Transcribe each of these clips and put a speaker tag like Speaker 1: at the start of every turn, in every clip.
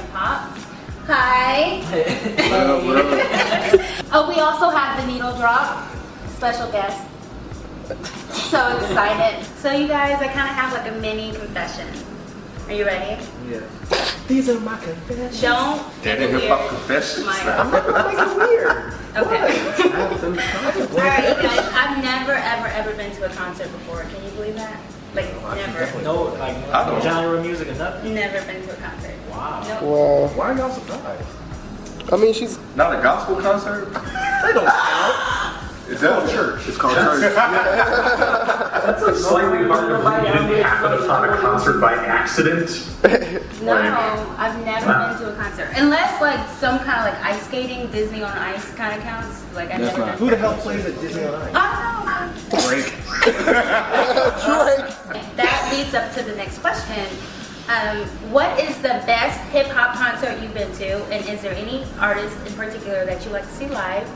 Speaker 1: DeadEndHipHop. Hi. Oh, we also have the needle drop. Special guest. So excited. So you guys, I kind of have like a mini confession. Are you ready?
Speaker 2: Yeah. These are my confessions.
Speaker 1: Don't
Speaker 3: DeadEndHipHop confessions.
Speaker 2: I'm not gonna make it weird.
Speaker 1: Okay. Alright, you guys,
Speaker 2: What?
Speaker 1: I've never ever been to a concert before. Can you believe that? Like, never.
Speaker 4: No, like no genre of music or nothing.
Speaker 1: Never been to a concert.
Speaker 4: Wow.
Speaker 1: Nope.
Speaker 2: Well,
Speaker 3: Why are y'all surprised?
Speaker 2: I mean, she's.
Speaker 3: Not a gospel concert?
Speaker 2: They don't count.
Speaker 3: It's called church. It's called church.
Speaker 5: That's like slightly hard to believe you didn't happen upon a concert by accident.
Speaker 1: No, I've never been to a concert. Unless like some kind of like ice skating, Disney on Ice kind of counts. Like I've never done.
Speaker 2: Who the hell plays at Disney on Ice?
Speaker 1: I don't know.
Speaker 3: Drake.
Speaker 2: Drake.
Speaker 1: That leads up to the next question. What is the best hip hop concert you've been to, and is there any artist in particular that you like to see live?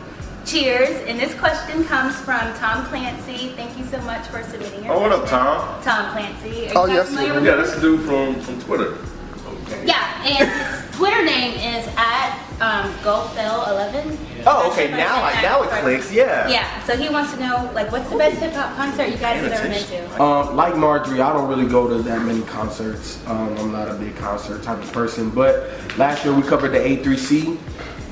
Speaker 1: Cheers! And this question comes from Tom Clancy. Thank you so much for submitting your
Speaker 3: Oh, what up,
Speaker 1: question.
Speaker 3: Tom?
Speaker 1: Tom Clancy. Are
Speaker 2: Oh,
Speaker 1: you
Speaker 2: yes,
Speaker 1: familiar
Speaker 2: sir.
Speaker 1: with
Speaker 3: Yeah,
Speaker 1: him?
Speaker 3: that's the dude from Twitter.
Speaker 1: Yeah, and his Twitter name is at GoFell11.
Speaker 2: Oh, okay. Now it clicks. Yeah.
Speaker 1: Yeah, so he wants to know, like, what's the best hip hop concert you guys have ever been to?
Speaker 6: Like Marjorie, I don't really go to that many concerts. I'm not a big concert type of person. But last year we covered the A3C,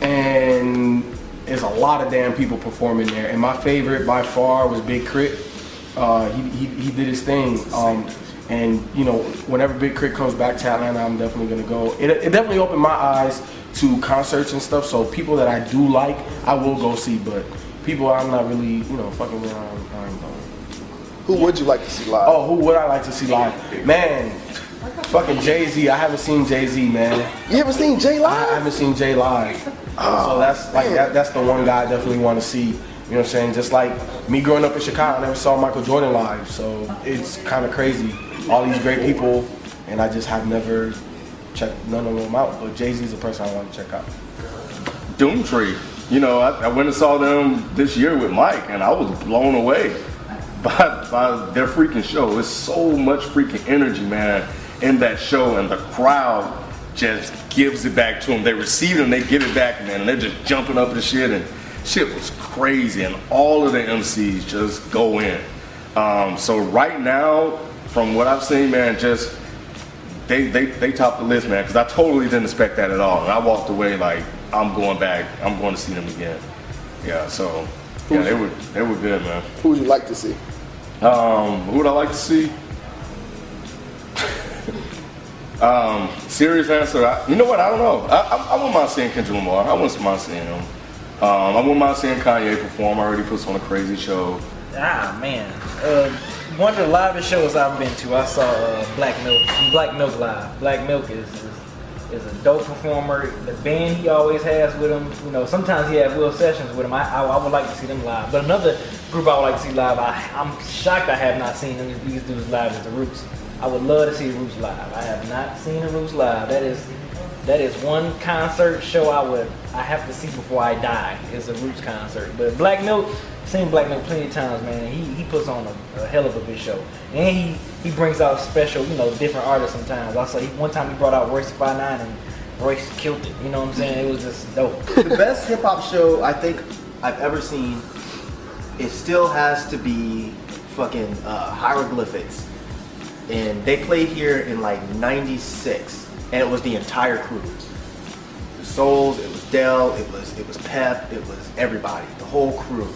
Speaker 6: and there's a lot of damn people performing there. And my favorite by far was Big Crit. He did his thing. And you know, whenever Big Crit comes back to Atlanta, I'm definitely gonna go. It definitely opened my eyes to concerts and stuff. So people that I do like, I will go see. But people I'm not really, fucking with, I ain't going.
Speaker 2: Who would you like to see live?
Speaker 6: Oh, who would I like to see live? Man, fucking Jay-Z. I haven't seen Jay-Z, man.
Speaker 2: You haven't seen Jay
Speaker 6: I
Speaker 2: live?
Speaker 6: haven't seen Jay live. So that's like that's the one guy I definitely want to see. You know what I'm saying? Just like me growing up in Chicago, I never saw Michael Jordan live. So it's kind of crazy. All these great people, and I just have never checked none of them out. But Jay-Z's a person I want to check out.
Speaker 3: Doomtree. You know, I went and saw them this year with Mike, and I was blown away by their freaking show. It's so much freaking energy, man, in that show, and the crowd just gives it back to them. They receive it and they give it back, man, and they're just jumping up and shit, and shit was crazy, and all of the MCs just go in. So right now, from what I've seen, man, just they top the list, man, because I totally didn't expect that at all. And I walked away like, I'm going back. I'm going to see them again. Yeah, so yeah, they were good, man.
Speaker 2: Who would you like to see?
Speaker 3: Who would I like to see? Serious answer. You know what? I don't know. I wouldn't mind seeing Kendrick Lamar. I wouldn't mind seeing him. I wouldn't mind seeing Kanye perform. I already puts on a crazy show.
Speaker 4: Ah man, one of the livest shows I've been to, I saw Black Milk live. Black Milk is a dope performer. The band he always has with him, sometimes he has little sessions with him. I would like to see them live. But another group I would like to see live, I'm shocked I have not seen these dudes live, is the Roots. I would love to see the Roots live. I have not seen the Roots live. That is one concert show I have to see before I die, is a Roots concert. But Black Milk, seen Black Milk plenty of times, man. He puts on a hell of a good show, and he brings out special, different artists sometimes. Also, one time he brought out Royce 5'9", and Royce killed it. You know what I'm saying? It was just dope.
Speaker 7: The best hip hop show I think I've ever seen, it still has to be fucking Hieroglyphics, and they played here in like '96, and it was the entire crew. It was Souls, it was Dell, it was Pep, it was everybody, the whole crew.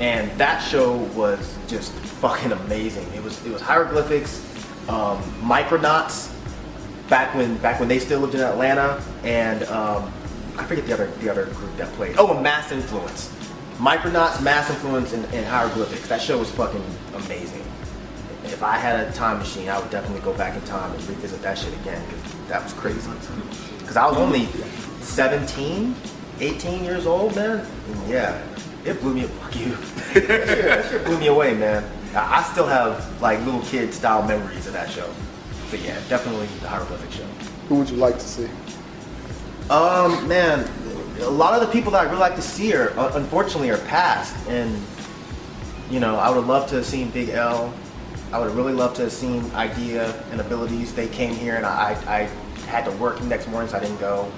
Speaker 7: And that show was just fucking amazing. It was Hieroglyphics, Micronauts, back when they still lived in Atlanta, and I forget the other group that played. Oh, and Mass Influence. Micronauts, Mass Influence, and Hieroglyphics. That show was fucking amazing. If I had a time machine, I would definitely go back in time and revisit that shit again, because that was crazy. Because I was only 17, 18 years old, man. And yeah. It blew me, fuck you. that shit blew me away, man. I still have like little kid style memories of that show. So yeah, definitely the Hieroglyphic show.
Speaker 2: Who would you like to see?
Speaker 7: Man, a lot of the people that I really like to see are unfortunately are past, and I would have loved to have seen Big L. I would have really loved to have seen Idea and Abilities. They came here, and I had to work the next morning, so I didn't go.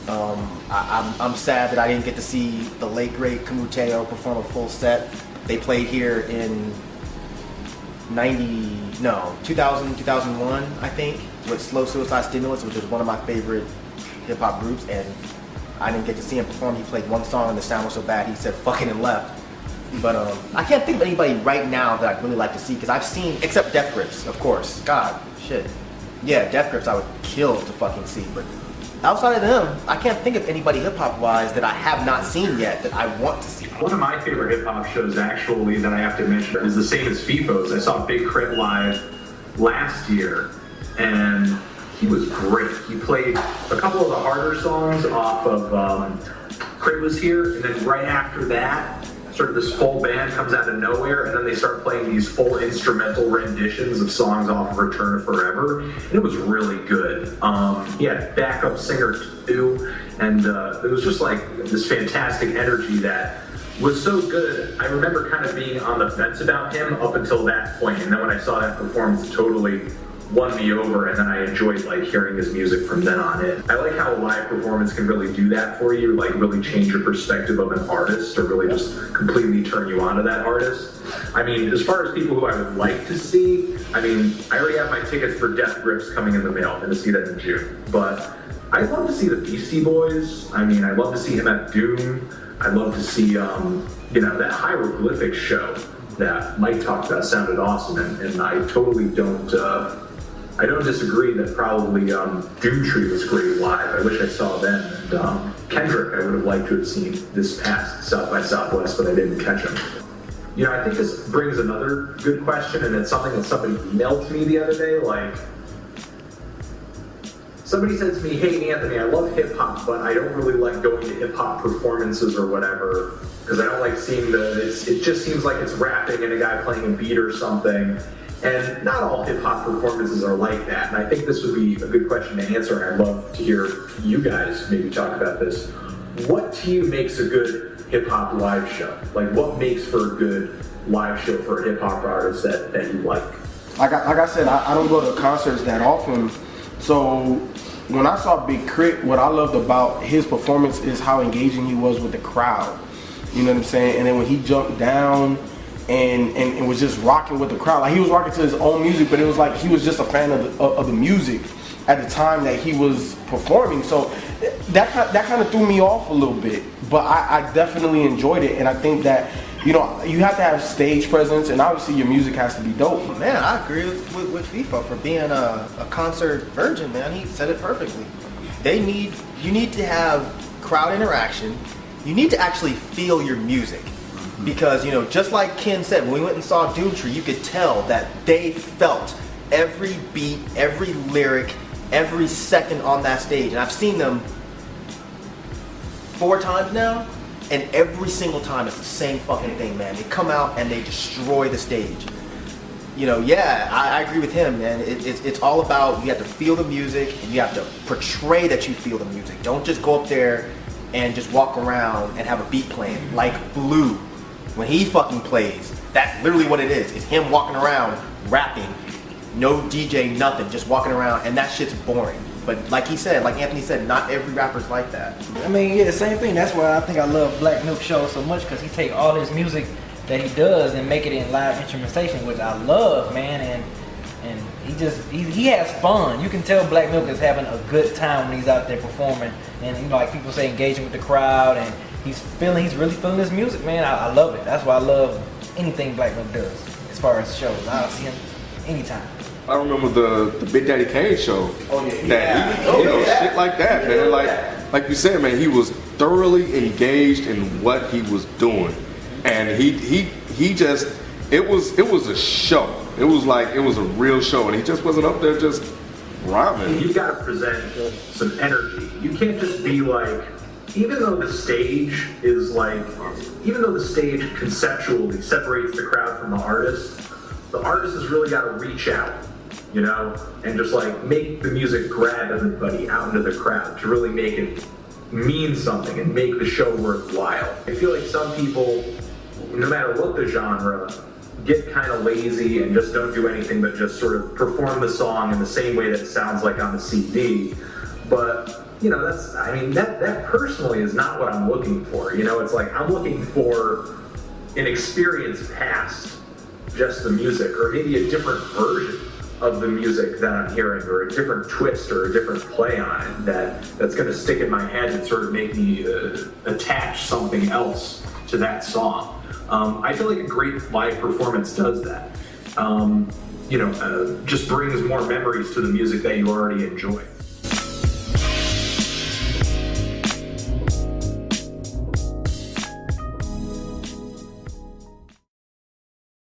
Speaker 7: I'm sad that I didn't get to see the late great Kamuteo perform a full set. They played here in 2000, 2001, I think, with Slow Suicide Stimulus, which is one of my favorite hip hop groups, and I didn't get to see him perform. He played one song and the sound was so bad he said fucking and left. But I can't think of anybody right now that I'd really like to see, because I've seen, except Death Grips, of course. God, shit. Yeah, Death Grips I would kill to fucking see, but outside of them, I can't think of anybody hip-hop wise that I have not seen yet that I want to see.
Speaker 5: One of my favorite hip-hop shows, actually, that I have to mention is the same as FIFO's. I saw Big Crit live last year, and he was great. He played a couple of the harder songs off of Crit Was Here, and then right after that, sort of this full band comes out of nowhere, and then they start playing these full instrumental renditions of songs off of Return of Forever, and it was really good. He had backup singer too, and it was just like this fantastic energy that was so good. I remember kind of being on the fence about him up until that point, and then when I saw that performance, it totally won me over, and then I enjoyed like hearing his music from then on in. I like how a live performance can really do that for you, like really change your perspective of an artist, or really just completely turn you on to that artist. I mean, as far as people who I would like to see, I mean, I already have my tickets for Death Grips coming in the mail. I'm going to see that in June. But I'd love to see the Beastie Boys. I mean, I'd love to see him at Doom. I'd love to see, that hieroglyphic show that Mike talked about sounded awesome, and I totally don't disagree that probably Doomtree was great live. I wish I saw them. And Kendrick, I would have liked to have seen this past South by Southwest, but I didn't catch him. You know, I think this brings another good question, and it's something that somebody emailed to me the other day. Like, somebody said to me, "Hey Anthony, I love hip hop, but I don't really like going to hip hop performances or whatever, because I don't like seeing it just seems like it's rapping and a guy playing a beat or something." And not all hip-hop performances are like that, and I think this would be a good question to answer, and I'd love to hear you guys maybe talk about this. What to you makes a good hip-hop live show? Like, what makes for a good live show for a hip-hop artist that you like?
Speaker 6: Like I said, I don't go to concerts that often, so when I saw Big Crit, what I loved about his performance is how engaging he was with the crowd. You know what I'm saying? And then when he jumped down and was just rocking with the crowd. Like, he was rocking to his own music, but it was like he was just a fan of the music at the time that he was performing. So that kind of threw me off a little bit. But I definitely enjoyed it, and I think that, you know, you have to have stage presence, and obviously your music has to be dope.
Speaker 7: Man, I agree with FIFA for being a concert virgin, man. He said it perfectly. You need to have crowd interaction. You need to actually feel your music. Because, you know, just like Ken said, when we went and saw Doomtree, you could tell that they felt every beat, every lyric, every second on that stage. And I've seen them 4 times now, and every single time it's the same fucking thing, man. They come out and they destroy the stage. You know, yeah, I agree with him, man. It's all about, you have to feel the music, and you have to portray that you feel the music. Don't just go up there and just walk around and have a beat playing. Like Blue. When he fucking plays, that's literally what it is. It's him walking around, rapping, no DJ, nothing, just walking around, and that shit's boring. But like he said, like Anthony said, not every rapper's like that.
Speaker 4: I mean, yeah, the same thing. That's why I think I love Black Milk Show so much, because he take all his music that he does and make it in live instrumentation, which I love, man. And he has fun. You can tell Black Milk is having a good time when he's out there performing, and, you know, like people say, engaging with the crowd, and he's really feeling his music, man. I love it. That's why I love anything Black Milk does as far as shows. I'll see him anytime.
Speaker 3: I remember the Big Daddy Kane show.
Speaker 7: Oh yeah,
Speaker 3: That shit like that, man. Like you said, man, he was thoroughly engaged in what he was doing, and he just it was a show. It was a real show, and he just wasn't up there just rhyming.
Speaker 5: You've got to present some energy. You can't just be like, even though the stage conceptually separates the crowd from the artist has really got to reach out, you know, and just like make the music grab everybody out into the crowd to really make it mean something and make the show worthwhile. I feel like some people, no matter what the genre, get kind of lazy and just don't do anything but just sort of perform the song in the same way that it sounds like on the CD. But, you know, that personally is not what I'm looking for. You know, it's like I'm looking for an experience past just the music, or maybe a different version of the music that I'm hearing, or a different twist or a different play on it that's going to stick in my head and sort of make me attach something else to that song. I feel like a great live performance does that. Just brings more memories to the music that you already enjoy.